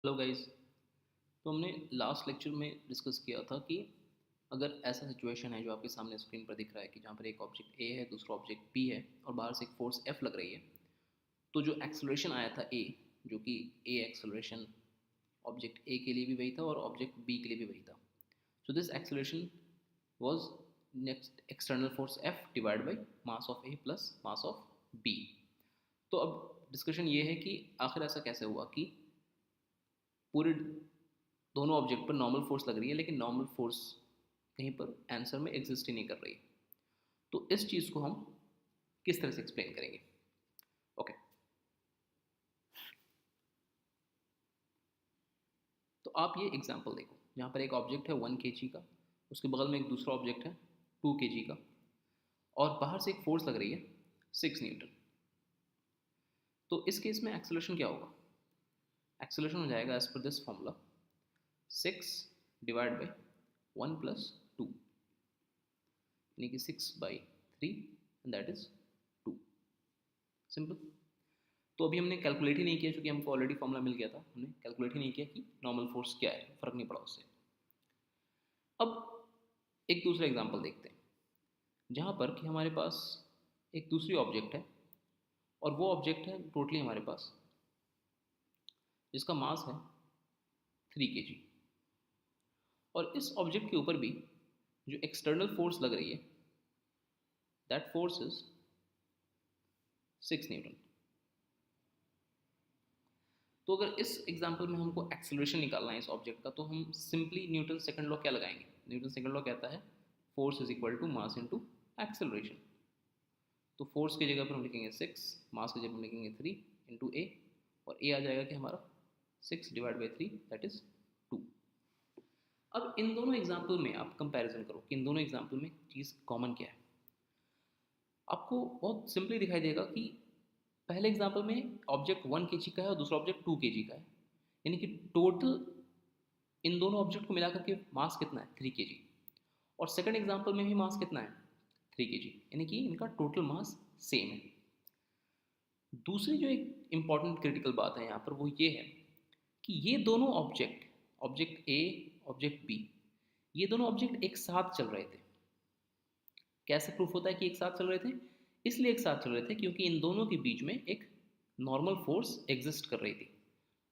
Hello guys. तो हमने last lecture में डिस्कस किया था कि अगर ऐसा सिचुएशन है जो आपके सामने स्क्रीन पर दिख रहा है कि जहाँ पर एक ऑब्जेक्ट ए है, दूसरा ऑब्जेक्ट बी है और बाहर से एक फोर्स एफ लग रही है, तो जो एक्सेलरेशन आया था ए, जो कि ए एक्सेलरेशन ऑब्जेक्ट ए के लिए भी वही था और ऑब्जेक्ट बी के लिए भी वही था। So this acceleration was next external force f divide by mass of a plus mass of b. तो अब डिस्कशन ये है कि आखिर ऐसा कैसे हुआ कि पूरे दोनों ऑब्जेक्ट पर नॉर्मल फोर्स लग रही है, लेकिन नॉर्मल फोर्स कहीं पर आंसर में एग्जिस्ट ही नहीं कर रही। तो इस चीज़ को हम किस तरह से एक्सप्लेन करेंगे? ओके, तो आप ये एग्जांपल देखो, जहाँ पर एक ऑब्जेक्ट है 1 kg का, उसके बगल में एक दूसरा ऑब्जेक्ट है 2 kg का, और बाहर से एक फोर्स लग रही है 6 न्यूटन। तो इस केस में एक्सेलरेशन क्या होगा? एक्सेलरेशन हो जाएगा as per this formula 6 divide by 1 plus 2, यानी कि 6/3 एंड दैट इज 2। सिंपल। तो अभी हमने कैलकुलेट ही नहीं किया, क्योंकि हमको ऑलरेडी फॉर्मूला मिल गया था। हमने कैलकुलेट ही नहीं किया कि नॉर्मल फोर्स क्या है, फर्क नहीं पड़ा उससे। अब एक दूसरा एग्जांपल देखते हैं, जहाँ पर कि हमारे पास एक दूसरी ऑब्जेक्ट है, और वो ऑब्जेक्ट है टोटली हमारे पास जिसका मास है 3 kg। और इस ऑब्जेक्ट के ऊपर भी जो एक्सटर्नल फोर्स लग रही है, दैट फोर्स इज 6 न्यूटन। तो अगर इस एग्जांपल में हमको एक्सेलरेशन निकालना है इस ऑब्जेक्ट का, तो हम सिंपली न्यूटन सेकंड लॉ क्या लगाएंगे? न्यूटन सेकंड लॉ कहता है force is equal to mass into acceleration. तो फोर्स की जगह पर हम लिखेंगे 6, मास की जगह पर हम लिखेंगे 3 इंटू ए, और ए आ जाएगा कि हमारा 6/3 दैट इज 2। अब इन दोनों एग्जाम्पल में आप कंपैरिजन करो कि इन दोनों एग्जाम्पल में चीज़ कॉमन क्या है। आपको बहुत सिंपली दिखाई देगा कि पहले एग्जाम्पल में ऑब्जेक्ट 1 kg का है और दूसरा ऑब्जेक्ट 2 kg का है, यानी कि टोटल इन दोनों ऑब्जेक्ट को मिलाकर के मास कितना है? 3 kg। और सेकंड एग्जाम्पल में भी मास कितना है? 3 kg, यानी कि इनका टोटल मास सेम है। दूसरी जो एक इंपॉर्टेंट क्रिटिकल बात है यहाँ पर वो ये है कि ये दोनों object, object A, object B, ये दोनों ऑब्जेक्ट एक साथ चल रहे थे। कैसे प्रूफ होता है कि एक साथ चल रहे थे? इसलिए एक साथ चल रहे थे क्योंकि इन दोनों के बीच में एक नॉर्मल फोर्स एग्जिस्ट कर रही थी।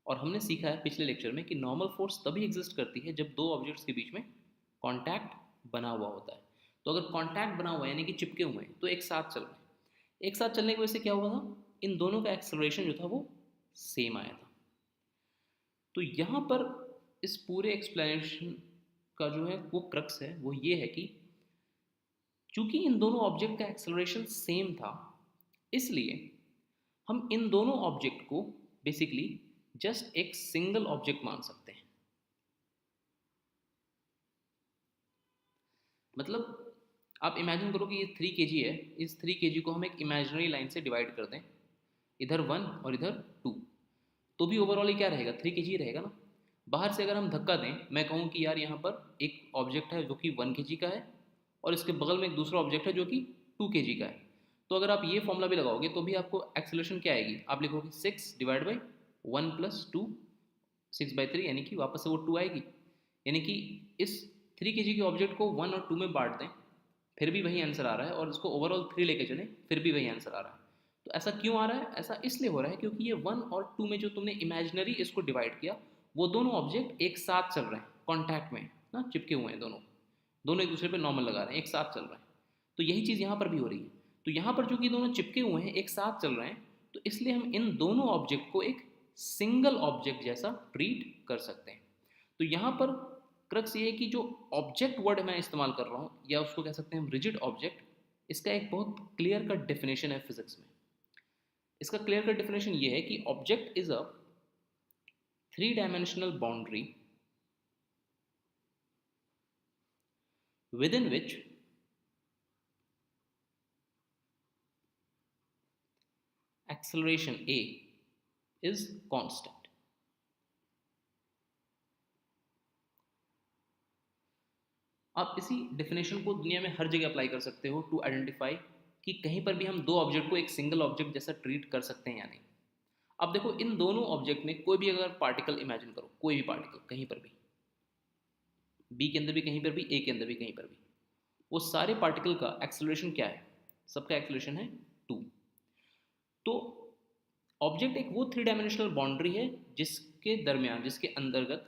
और हमने सीखा है पिछले लेक्चर में कि नॉर्मल फोर्स तभी एग्जिस्ट करती है जब दो ऑब्जेक्ट्स के बीच में कॉन्टैक्ट बना हुआ होता है। तो अगर कॉन्टैक्ट बना हुआ है, यानी कि चिपके हुए हैं, तो एक साथ चल रहे हैं। एक साथ चलने की वजह से क्या हुआ था? इन दोनों का एक्सेलरेशन जो था वो सेम आया था। तो यहाँ पर इस पूरे एक्सप्लेनेशन का जो है वो क्रक्स है, वो ये है कि चूंकि इन दोनों ऑब्जेक्ट का एक्सेलरेशन सेम था, इसलिए हम इन दोनों ऑब्जेक्ट को बेसिकली जस्ट एक सिंगल ऑब्जेक्ट मान सकते हैं। मतलब आप इमेजिन करो कि ये 3 kg है, इस 3 kg को हम एक इमेजिनरी लाइन से डिवाइड कर दें, इधर 1 और इधर 2, तो भी ओवरऑल ही क्या रहेगा? 3 kg रहेगा ना। बाहर से अगर हम धक्का दें, मैं कहूँ कि यार यहाँ पर एक ऑब्जेक्ट है जो कि 1 kg का है, और इसके बगल में एक दूसरा ऑब्जेक्ट है जो कि 2 kg का है, तो अगर आप ये फॉर्मूला भी लगाओगे तो भी आपको एक्सेलरेशन क्या आएगी? आप लिखोगे 6/1 + 2, 6/3, यानी कि वापस से वो 2 आएगी। यानी कि इस 3 kg के ऑब्जेक्ट को 1 और 2 में बांट दें, फिर भी वही आंसर आ रहा है, और इसको ओवरऑल 3 लेके चलें, फिर भी वही आंसर आ रहा है। तो ऐसा क्यों आ रहा है? ऐसा इसलिए हो रहा है क्योंकि ये 1 और 2 में जो तुमने इमेजिनरी इसको डिवाइड किया, वो दोनों ऑब्जेक्ट एक साथ चल रहे हैं, कॉन्टैक्ट में ना, चिपके हुए हैं दोनों, दोनों एक दूसरे पे नॉर्मल लगा रहे हैं, एक साथ चल रहे हैं। तो यही चीज़ यहाँ पर भी हो रही है। तो यहाँ पर चूंकि दोनों चिपके हुए हैं, एक साथ चल रहे हैं, तो इसलिए हम इन दोनों ऑब्जेक्ट को एक सिंगल ऑब्जेक्ट जैसा ट्रीट कर सकते हैं। तो यहाँ पर क्रक्स ये है कि जो ऑब्जेक्ट वर्ड मैं इस्तेमाल कर रहा हूँ, या उसको कह सकते हैं हम रिजिड ऑब्जेक्ट, इसका एक बहुत क्लियर कट डेफिनेशन है फिजिक्स में। इसका क्लियर कट डेफिनेशन ये है कि object is a 3 dimensional boundary within which acceleration a is constant। आप इसी डेफिनेशन को दुनिया में हर जगह अप्लाई कर सकते हो टू आइडेंटिफाई कि कहीं पर भी हम दो ऑब्जेक्ट को एक सिंगल ऑब्जेक्ट जैसा ट्रीट कर सकते हैं या नहीं। अब देखो इन दोनों ऑब्जेक्ट में कोई भी अगर पार्टिकल इमेजिन करो, कोई भी पार्टिकल कहीं पर भी, बी के अंदर भी कहीं पर भी, ए के अंदर भी कहीं पर भी, वो सारे पार्टिकल का एक्सेलरेशन क्या है? सबका एक्सेलरेशन है 2। तो ऑब्जेक्ट एक वो 3 डायमेंशनल बाउंड्री है जिसके दरमियान, जिसके अंतर्गत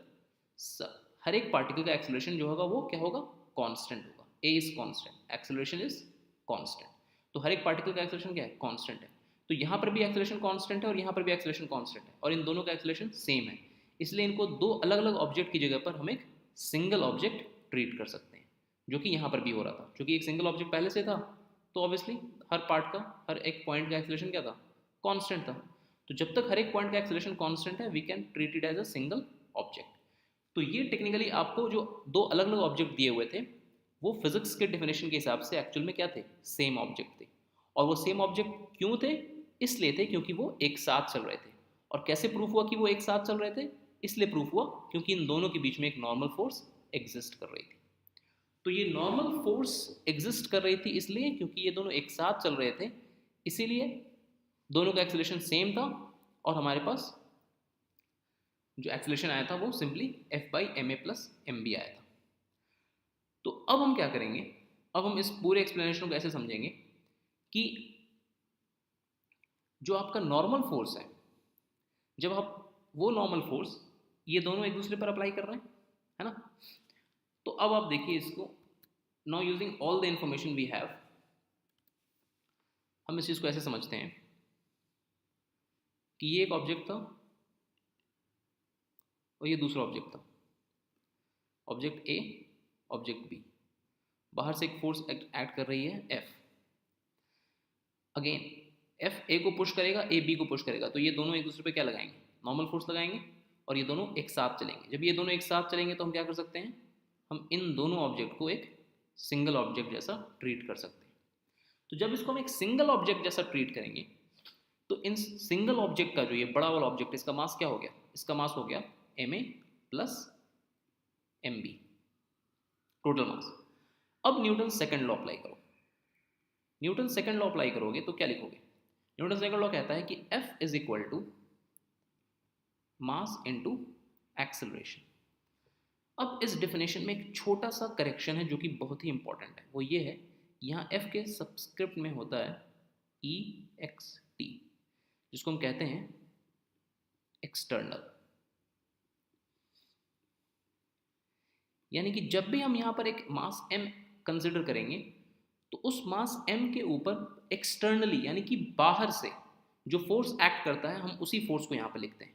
हर एक पार्टिकल का एक्सेलरेशन जो होगा वो क्या होगा? कांस्टेंट होगा। A is constant, acceleration is constant. तो हर एक पार्टिकल का एक्सेलरेशन क्या है? कांस्टेंट है। तो यहाँ पर भी एक्सेलरेशन कांस्टेंट है और यहाँ पर भी एक्सेलरेशन कांस्टेंट है, और इन दोनों का एक्सेलरेशन सेम है। इसलिए इनको दो अलग अलग ऑब्जेक्ट की जगह पर हम एक सिंगल ऑब्जेक्ट ट्रीट कर सकते हैं, जो कि यहाँ पर भी हो रहा था। क्योंकि एक सिंगल ऑब्जेक्ट पहले से था, तो ऑब्वियसली हर पार्ट का, हर एक पॉइंट का एक्सेलरेशन क्या था? कांस्टेंट था। तो जब तक हर एक पॉइंट का एक्सेलरेशन कांस्टेंट है, we can treat it as a single object. तो ये टेक्निकली आपको जो दो अलग अलग ऑब्जेक्ट दिए हुए थे, वो फिजिक्स के डेफिनेशन के हिसाब से एक्चुअल में क्या थे? सेम ऑब्जेक्ट थे। और वो सेम ऑब्जेक्ट क्यों थे? इसलिए थे क्योंकि वो एक साथ चल रहे थे। और कैसे प्रूफ हुआ कि वो एक साथ चल रहे थे? इसलिए प्रूफ हुआ क्योंकि इन दोनों के बीच में एक नॉर्मल फोर्स एग्जिस्ट कर रही थी। तो ये नॉर्मल फोर्स एग्जिस्ट कर रही थी इसलिए क्योंकि ये दोनों एक साथ चल रहे थे, इसीलिए दोनों का एक्सेलरेशन सेम था, और हमारे पास जो एक्सेलरेशन आया था वो सिंपली F/ma+mb आया था। तो अब हम क्या करेंगे? अब हम इस पूरे एक्सप्लेनेशन को ऐसे समझेंगे कि जो आपका नॉर्मल फोर्स जब आप वो नॉर्मल फोर्स ये दोनों एक दूसरे पर अप्लाई कर रहे हैं, है ना? तो अब आप देखिए इसको, now using all the information we have, हम इस चीज़ को ऐसे समझते हैं कि ये एक ऑब्जेक्ट था और ये दूसरा ऑब्जेक्ट था। ऑब्जेक्ट ए, ऑब्जेक्ट बी, बाहर से एक फोर्स एक्ट कर रही है F। अगेन F ए को पुश करेगा, ए बी को पुश करेगा, तो ये दोनों एक दूसरे पे क्या लगाएंगे? नॉर्मल फोर्स लगाएंगे, और ये दोनों एक साथ चलेंगे। जब ये दोनों एक साथ चलेंगे तो हम क्या कर सकते हैं? हम इन दोनों ऑब्जेक्ट को एक सिंगल ऑब्जेक्ट जैसा ट्रीट कर सकते हैं। तो जब इसको हम एक सिंगल ऑब्जेक्ट जैसा ट्रीट करेंगे, तो इन सिंगल ऑब्जेक्ट का जो ये बड़ा वाला ऑब्जेक्ट, इसका मास क्या हो गया? इसका मास हो गया ma+mb, टोटल मास। अब न्यूटन सेकंड लॉ अप्लाई करो। न्यूटन सेकंड लॉ अप्लाई करोगे तो क्या लिखोगे? न्यूटन सेकंड लॉ कहता है कि F is equal to mass into acceleration. अब इस डेफिनेशन में एक छोटा सा करेक्शन है जो कि बहुत ही इंपॉर्टेंट है। वो ये है, यहाँ F के सबस्क्रिप्ट में होता है EXT, जिसको हम कहते हैं एक्सटर्नल। यानी कि जब भी हम यहाँ पर एक मास m कंसिडर करेंगे, तो उस मास m के ऊपर एक्सटर्नली यानी कि बाहर से जो फोर्स एक्ट करता है, हम उसी फोर्स को यहाँ पर लिखते हैं।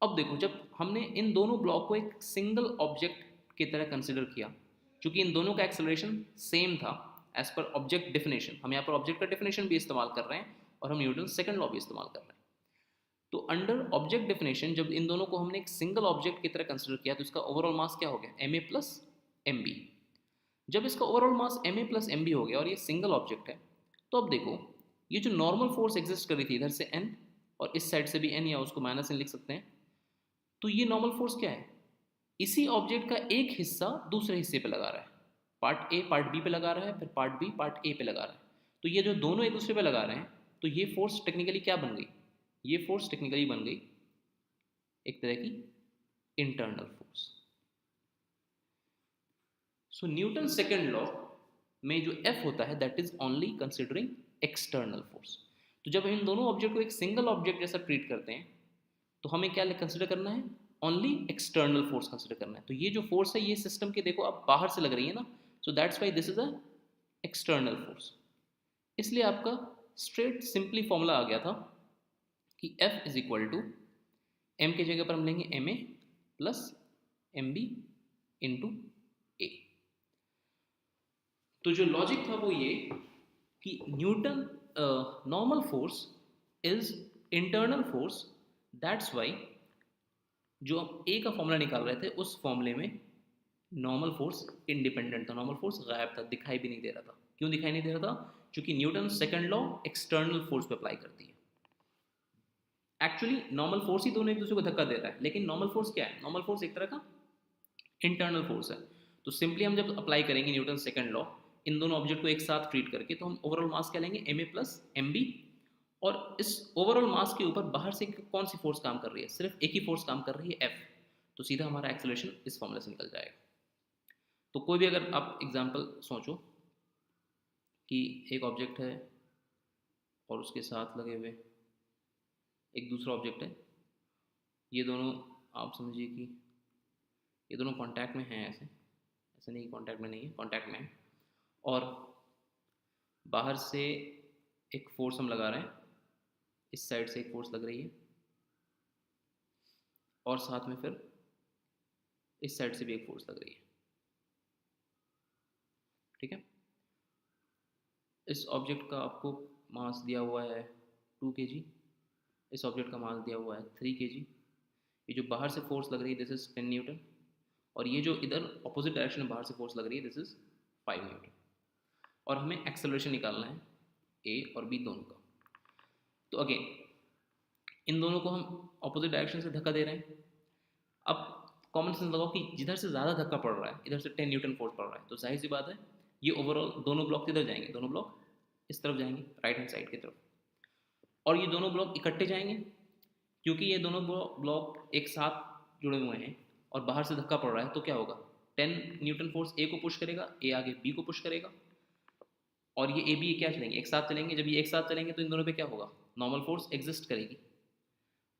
अब देखो, जब हमने इन दोनों ब्लॉक को एक सिंगल ऑब्जेक्ट की तरह कंसिडर किया, क्योंकि इन दोनों का एक्सेलरेशन सेम था एज पर ऑब्जेक्ट डेफिनेशन, हम यहाँ पर ऑब्जेक्ट का डेफिनेशन भी इस्तेमाल कर रहे हैं और हम न्यूटन सेकंड लॉ भी इस्तेमाल कर रहे हैं। तो अंडर ऑब्जेक्ट डेफिनेशन जब इन दोनों को हमने एक सिंगल ऑब्जेक्ट की तरह कंसिडर किया, तो इसका ओवरऑल मास क्या हो गया? ma+mb। जब इसका ओवरऑल मास ma+mb हो गया और ये सिंगल ऑब्जेक्ट है, तो अब देखो, ये जो नॉर्मल फोर्स एग्जिस्ट कर रही थी इधर से n और इस साइड से भी n, या उसको -n लिख सकते हैं, तो ये नॉर्मल फोर्स क्या है? इसी ऑब्जेक्ट का एक हिस्सा दूसरे हिस्से पे लगा रहा है। पार्ट ए पार्ट बी पे लगा रहा है, फिर पार्ट बी पार्ट ए पे लगा रहा है। तो ये जो दोनों एक दूसरे पे लगा रहे हैं, तो ये फोर्स टेक्निकली क्या बन गई? ये फोर्स टेक्निकली बन गई एक तरह की इंटरनल फोर्स। सो न्यूटन सेकंड लॉ में जो F होता है, that is only considering external force. तो जब हम इन दोनों ऑब्जेक्ट को एक सिंगल ऑब्जेक्ट जैसा ट्रीट करते हैं, तो हमें क्या कंसिडर करना है? ओनली एक्सटर्नल फोर्स कंसिडर करना है। तो ये जो फोर्स है, ये सिस्टम के देखो अब बाहर से लग रही है ना, so that's why this is a external force. इसलिए आपका स्ट्रेट सिंपली फॉर्मूला आ गया था कि F is equal to, m की जगह पर हम लेंगे ma+mb इंटू ए। तो जो लॉजिक था वो ये कि Newton normal force is internal force, that's why जो हम ए का फॉर्मूला निकाल रहे थे, उस फॉर्मूले में नॉर्मल फोर्स इंडिपेंडेंट था, नॉर्मल फोर्स गायब था, दिखाई भी नहीं दे रहा था। क्यों दिखाई नहीं दे रहा था? क्योंकि Newton second law external force पे अप्लाई करती है। एक्चुअली नॉर्मल फोर्स ही दोनों एक दूसरे को धक्का दे रहा है, लेकिन नॉर्मल फोर्स क्या है? नॉर्मल फोर्स एक तरह का इंटरनल फोर्स है। तो सिंपली हम जब अप्लाई करेंगे न्यूटन सेकंड लॉ इन दोनों ऑब्जेक्ट को एक साथ ट्रीट करके, तो हम ओवरऑल मास क्या लेंगे? ma+mb, और इस ओवरऑल मास के ऊपर बाहर से कौन सी फोर्स काम कर रही है, सिर्फ एक ही फोर्स काम कर रही है, F। तो सीधा हमारा एक्सेलरेशन इस फॉर्मूला से निकल जाएगा। तो कोई भी अगर आप एग्जांपल सोचो कि एक ऑब्जेक्ट है और उसके साथ लगे हुए एक दूसरा ऑब्जेक्ट है, ये दोनों आप समझिए कि ये दोनों कांटेक्ट में हैं, ऐसे ऐसे नहीं कांटेक्ट में नहीं है, कांटेक्ट में है, और बाहर से एक फोर्स हम लगा रहे हैं, इस साइड से एक फोर्स लग रही है और साथ में फिर इस साइड से भी एक फोर्स लग रही है। ठीक है, इस ऑब्जेक्ट का आपको मास दिया हुआ है 2 kg, इस ऑब्जेक्ट का मास दिया हुआ है 3 kg। ये जो बाहर से फोर्स लग रही है दिस इज 10 न्यूटन, और ये जो इधर अपोजिट डायरेक्शन में बाहर से फोर्स लग रही है दिस इज 5 न्यूटन। और हमें एक्सेलरेशन निकालना है ए और बी दोनों का। तो अगेन इन दोनों को हम अपोजिट डायरेक्शन से धक्का दे रहे हैं। अब कॉमन सेंस लगाओ कि जिधर से ज़्यादा धक्का पड़ रहा है, इधर से 10 न्यूटन फोर्स पड़ रहा है, तो जाहिर सी बात है ये ओवरऑल दोनों ब्लॉक किधर जाएंगे, दोनों ब्लॉक इस तरफ जाएंगे, राइट हैंड साइड की तरफ। और ये दोनों ब्लॉक इकट्ठे जाएंगे क्योंकि ये दोनों ब्लॉक एक साथ जुड़े हुए हैं और बाहर से धक्का पड़ रहा है, तो क्या होगा, 10 न्यूटन फोर्स ए को पुश करेगा, ए आगे बी को पुश करेगा, और ये ए बी क्या चलेंगे, एक साथ चलेंगे। जब ये एक साथ चलेंगे तो इन दोनों पे क्या होगा, नॉर्मल फोर्स एग्जिस्ट करेगी।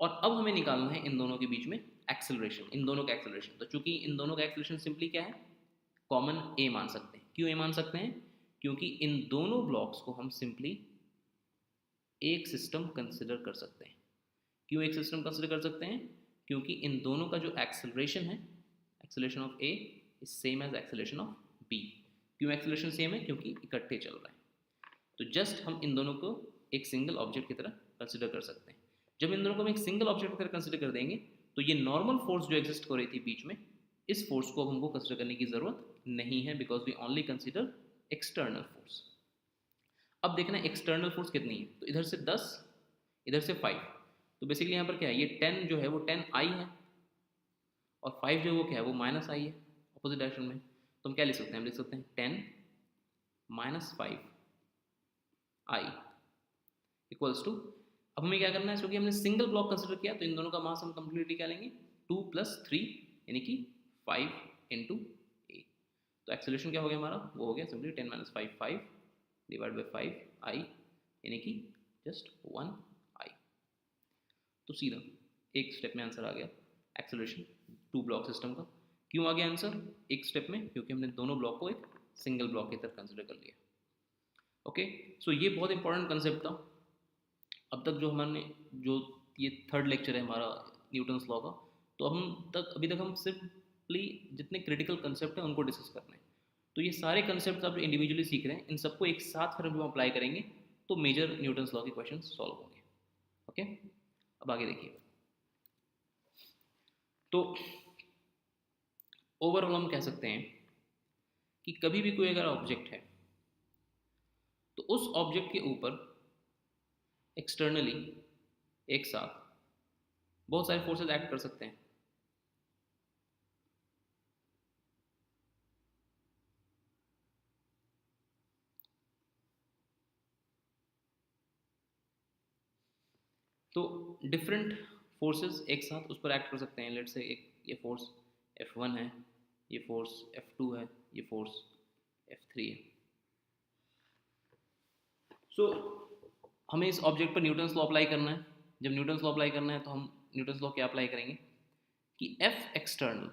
और अब हमें निकालना है इन दोनों के बीच में एक्सेलरेशन, इन दोनों का एक्सेलरेशन। तो चूंकि इन दोनों का एक्सेलरेशन सिंपली क्या है, कॉमन ए मान सकते हैं। क्यों ए मान सकते हैं, क्योंकि इन दोनों ब्लॉक्स को हम सिंपली एक सिस्टम कंसिडर कर सकते हैं। क्यों एक सिस्टम कंसिडर कर सकते हैं, क्योंकि इन दोनों का जो एक्सेलरेशन है, acceleration of a is same as acceleration of b. क्यों एक्सेलरेशन सेम है, क्योंकि इकट्ठे चल रहे हैं। तो जस्ट हम इन दोनों को एक सिंगल ऑब्जेक्ट की तरह कंसिडर कर सकते हैं। जब इन दोनों को हम एक सिंगल ऑब्जेक्ट की तरह कंसिडर कर देंगे तो ये नॉर्मल फोर्स जो एग्जिस्ट कर रही थी बीच में, इस फोर्स को अब हमको कंसिडर करने की ज़रूरत नहीं है, because we only consider external force. अब देखना एक्सटर्नल फोर्स कितनी है, तो इधर से 10, इधर से 5, तो बेसिकली यहाँ पर क्या है, ये 10 जो है वो 10 आई है, और 5 जो है वो क्या है, वो माइनस आई है अपोजिट डायरेक्शन में। तो हम क्या लिख सकते हैं, हम लिख सकते हैं 10 माइनस 5 आई इक्वल्स टू, अब हमें क्या करना है, क्योंकि हमने सिंगल ब्लॉक कंसिडर किया तो इन दोनों का मास हम कंप्लीटली क्या लेंगे, 2 + 3 यानी कि 5 × a। तो एक्सेलरेशन क्या हो गया हमारा, वो हो गया सिंपली 10 - 5 5 / 5 आई यानी कि जस्ट 1 आई। तो सीधा एक स्टेप में आंसर आ गया एक्सेलरेशन 2 ब्लॉक सिस्टम का। क्यों आ गया आंसर एक स्टेप में, क्योंकि हमने दोनों ब्लॉक को एक सिंगल ब्लॉक की तरह कंसिडर कर लिया। ओके, सो ये बहुत इंपॉर्टेंट कंसेप्ट था। अब तक जो हमने जो ये 3rd लेक्चर है हमारा न्यूटन्स लॉ का, तो अभी तक हम सिंपली जितने क्रिटिकल कंसेप्ट हैं उनको डिस्कस कर रहे हैं। तो ये सारे कंसेप्ट आप इंडिविजुअली सीख रहे हैं, इन सबको एक साथ फिर हम अप्लाई करेंगे तो मेजर न्यूटन्स लॉ के क्वेश्चन सॉल्व होंगे। ओके, अब आगे देखिए। तो ओवरऑल हम कह सकते हैं कि कभी भी कोई अगर ऑब्जेक्ट है तो उस ऑब्जेक्ट के ऊपर एक्सटर्नली एक साथ बहुत सारे फोर्सेस एक्ट कर सकते हैं। तो डिफरेंट फोर्सेस एक साथ उस पर एक्ट कर सकते हैं। लेट्स से एक ये फोर्स F1 है, ये फोर्स F2 है, ये फोर्स F3 है। सो हमें इस ऑब्जेक्ट पर न्यूटन्स लॉ अप्लाई करना है। जब न्यूटन्स लॉ अप्लाई करना है तो हम न्यूटन्स लॉ क्या अप्लाई करेंगे कि F external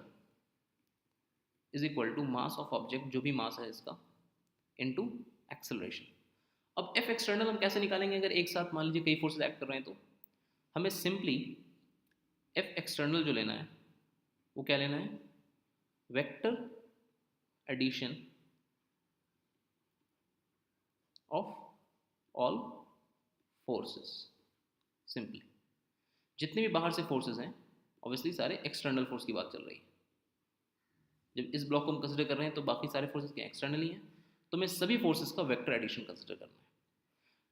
is equal to mass of object, जो भी मास है इसका, इनटू एक्सेलरेशन। अब F एक्सटर्नल हम कैसे निकालेंगे, अगर एक साथ मान लीजिए कई फोर्सेस एक्ट कर रहे हैं तो हमें सिंपली F एक्सटर्नल जो लेना है वो क्या लेना है, vector addition of all forces. Simply जितने भी बाहर से फोर्सेस हैं, ऑब्वियसली सारे एक्सटर्नल फोर्स की बात चल रही है। जब इस ब्लॉक को हम कंसिडर कर रहे हैं तो बाकी सारे फोर्सेस क्या एक्सटर्नल ही हैं, तो हमें सभी फोर्सेस का वेक्टर एडिशन कंसिडर करना है।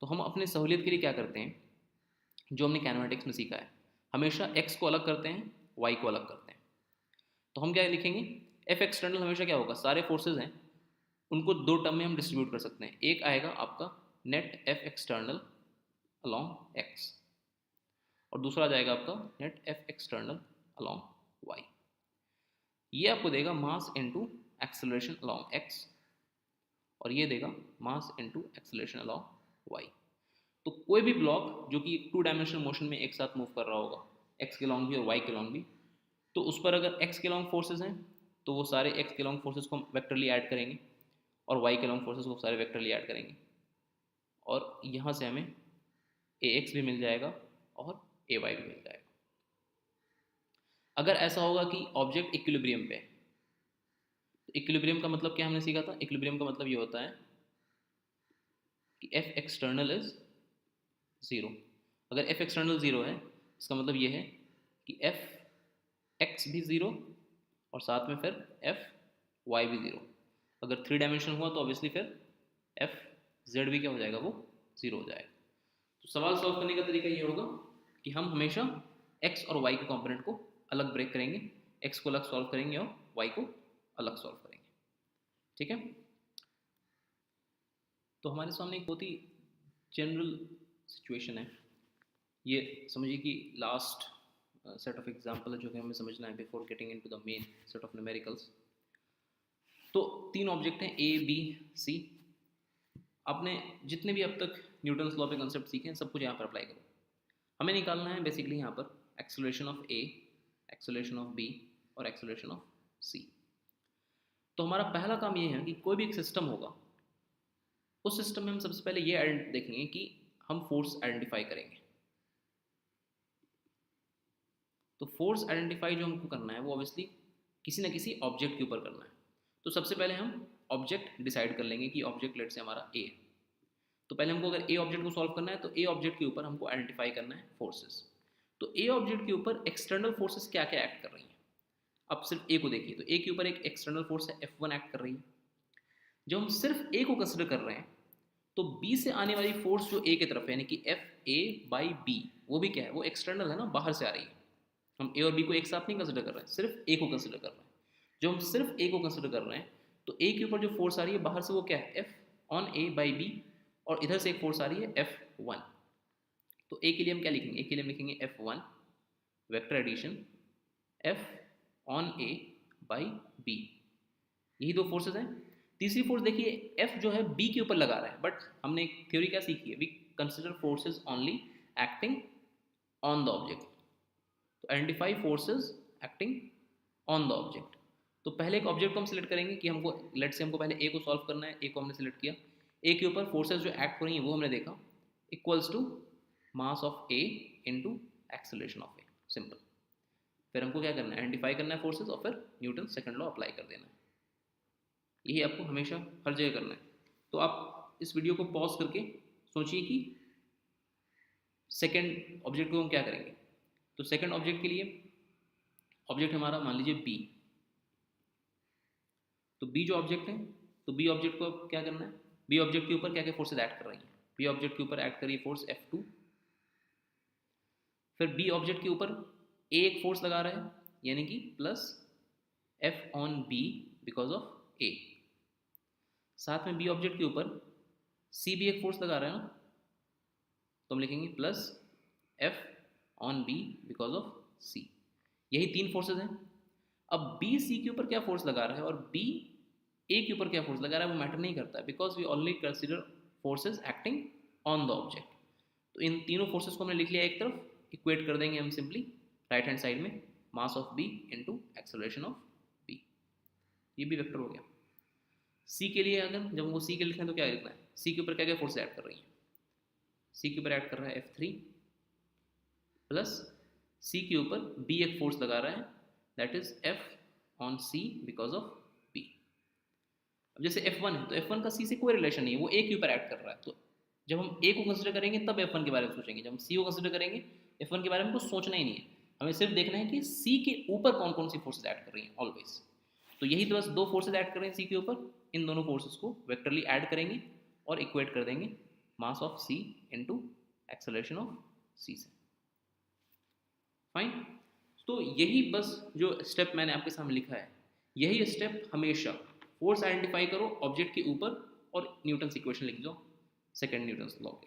तो हम अपने सहूलियत के लिए क्या करते हैं, जो हमने कैनमेटिक्स में सीखा है, हमेशा x को अलग करते हैं, y को अलग करते हैं। तो हम क्या लिखेंगे, F एक्सटर्नल हमेशा क्या होगा, सारे फोर्सेज हैं उनको 2 टर्म में हम डिस्ट्रीब्यूट कर सकते हैं। एक आएगा आपका net F external along x, और दूसरा आ जाएगा आपका net f external along y. ये आपको देगा mass into acceleration along x, और ये देगा mass into acceleration along y. तो कोई भी ब्लॉक जो कि 2 डायमेंशनल मोशन में एक साथ मूव कर रहा होगा, एक्स के लॉन्ग भी और वाई के लॉन्ग भी, तो उस पर अगर एक्स के लॉन्ग फोर्सेज हैं तो वो सारे एक्स के लॉन्ग फोर्सेज को हम वेक्टरली ऐड करेंगे, और वाई के लॉन्ग फोर्सेज को सारे वेक्टरली ऐड करेंगे, और यहाँ से हमें ए एक्स भी मिल जाएगा और ए वाई भी मिल जाएगा। अगर ऐसा होगा कि ऑब्जेक्ट इक्विलिब्रियम पे, तो इक्विलिब्रियम का मतलब क्या हमने सीखा था? इक्विलिब्रियम का मतलब ये होता है कि एफ एक्सटर्नल इज ज़ीरो। अगर एफ एक्सटर्नल ज़ीरो है, इसका मतलब ये है कि एफ एक्स भी ज़ीरो और साथ में फिर एफ वाई भी ज़ीरो। अगर 3 डायमेंशन हुआ तो ऑब्वियसली फिर एफ जेड भी क्या हो जाएगा, वो ज़ीरो हो जाएगा। तो सवाल सॉल्व करने का तरीका ये होगा कि हम हमेशा एक्स और वाई के कंपोनेंट को अलग ब्रेक करेंगे, एक्स को अलग सॉल्व करेंगे और वाई को अलग सॉल्व करेंगे। ठीक है, तो हमारे सामने एक बहुत ही जनरल सिचुएशन है। ये समझिए कि लास्ट सेट ऑफ एग्जाम्पल है जो कि हमें समझना है before getting into the main set of numericals. तो 3 ऑब्जेक्ट हैं ए बी सी। आपने जितने भी अब तक न्यूटन्स लॉ पे कंसेप्ट सीखे हैं सब कुछ यहाँ पर अप्लाई करो। हमें निकालना है बेसिकली यहाँ पर acceleration of a, acceleration of b और एक्सेलरेशन ऑफ सी। तो हमारा पहला काम ये है कि कोई भी एक सिस्टम होगा, उस सिस्टम में हम सबसे पहले ये देखेंगे कि हम फोर्स आइडेंटिफाई करेंगे। तो फोर्स आइडेंटिफाई जो हमको करना है वो ऑब्वियसली किसी ना किसी ऑब्जेक्ट के ऊपर करना है। तो सबसे पहले हम ऑब्जेक्ट डिसाइड कर लेंगे कि ऑब्जेक्ट लेट से हमारा ए है। तो पहले हमको अगर ए ऑब्जेक्ट को सॉल्व करना है तो ए ऑब्जेक्ट के ऊपर हमको आइडेंटिफाई करना है फोर्सेस। तो ए ऑब्जेक्ट के ऊपर एक्सटर्नल फोर्सेस क्या क्या एक्ट कर रही हैं। अब सिर्फ ए को देखिए, तो ए के ऊपर एक एक्सटर्नल फोर्स है F1 एक्ट कर रही है। जब हम सिर्फ ए को कंसिडर कर रहे हैं तो बी से आने वाली फोर्स जो ए की तरफ है यानी कि FA/B, वो भी क्या है, वो एक्सटर्नल है ना, बाहर से आ रही है। हम ए और बी को एक साथ नहीं कंसिडर कर रहे हैं, सिर्फ ए को कंसिडर कर रहे हैं। जो हम सिर्फ ए को कंसिडर कर रहे हैं तो ए के ऊपर जो फोर्स आ रही है बाहर से वो क्या है, F/A/B, और इधर से एक फोर्स आ रही है F1। तो ए के लिए हम क्या लिखेंगे, ए के लिए हम लिखेंगे F1 वेक्टर एडिशन F/A/B। यही 2 फोर्सेज हैं। तीसरी फोर्स देखिए F जो है B के ऊपर लगा रहा है, बट हमने एक थ्योरी क्या सीखी है, we consider forces only acting on the object. तो identify forces acting on the object. तो पहले एक ऑब्जेक्ट को हम सिलेक्ट करेंगे कि हमको लेट से हमको पहले ए को सॉल्व करना है। ए को हमने सिलेक्ट किया, ए के ऊपर फोर्सेज जो एक्ट हो रही हैं वो हमने देखा, equals to mass of a into acceleration of a, simple. फिर हमको क्या करना है, आइडेंटिफाई करना है फोर्सेज और फिर न्यूटन सेकंड लॉ अप्लाई कर देना है। यही आपको हमेशा हर जगह करना है। तो आप इस वीडियो को पॉज करके सोचिए कि सेकंड ऑब्जेक्ट को हम क्या करेंगे। तो सेकंड ऑब्जेक्ट के लिए ऑब्जेक्ट हमारा मान लीजिए बी। तो बी जो ऑब्जेक्ट है, तो बी ऑब्जेक्ट को क्या करना है, बी ऑब्जेक्ट के ऊपर क्या क्या फोर्सेज एक्ट कर रही हैं। बी ऑब्जेक्ट के ऊपर एक्ट कर रही है फोर्स F2। फिर बी ऑब्जेक्ट के ऊपर ए एक फोर्स लगा रहा है यानी कि प्लस F/B बिकॉज ऑफ ए। साथ में बी ऑब्जेक्ट के ऊपर सी भी एक फोर्स लगा रहा है ना, तो हम लिखेंगे प्लस F/B बिकॉज ऑफ सी। यही 3 फोर्सेज हैं। अब बी सी के ऊपर क्या फोर्स लगा रहा है और बी ए के ऊपर क्या फोर्स लगा रहा है वो मैटर नहीं करता है, because we only consider forces acting on the object. तो इन तीनों फोर्सेज को हमने लिख लिया एक तरफ, इक्वेट कर देंगे हम सिंपली राइट हैंड साइड में, mass of b into acceleration of b. ये भी वेक्टर हो गया। सी के लिए अगर जब वो सी के लिखना है तो क्या लिखना है, सी के ऊपर क्या क्या फोर्स ऐड कर रही है। सी के ऊपर ऐड कर रहा है F3 प्लस सी के ऊपर बी एक फोर्स लगा रहा है that is F/C because of B। अब जैसे F1 है तो F1 का C से कोई रिलेशन नहीं है, वो ए के ऊपर ऐड कर रहा है। तो जब हम ए को कंसिडर करेंगे तब F1 के बारे में सोचेंगे, जब हम सी को कंसिडर करेंगे F1 के बारे में कुछ सोचना ही नहीं है, हमें सिर्फ देखना है कि सी के ऊपर कौन कौन सी फोर्सेज ऐड कर रही हैं ऑलवेज। तो यही तो बस 2 फोर्सेज ऐड कर रहे हैं सी के ऊपर, इन दोनों फोर्सेज को वेक्टरली ऐड करेंगे और इक्वेट कर देंगे mass of C into acceleration of C से। फाइन। तो यही बस जो स्टेप मैंने आपके सामने लिखा है, यही स्टेप हमेशा फोर्स आइडेंटिफाई करो ऑब्जेक्ट के ऊपर और न्यूटन इक्वेशन लिख दो सेकंड न्यूटन लॉ के।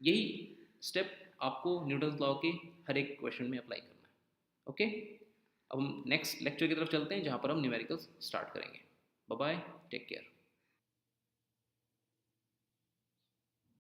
यही स्टेप आपको न्यूटन्स लॉ के हर एक क्वेश्चन में अप्लाई करना है। ओके, अब हम नेक्स्ट लेक्चर की तरफ चलते हैं जहाँ पर हम न्यूमेरिकल्स स्टार्ट करेंगे। Bye bye, take care.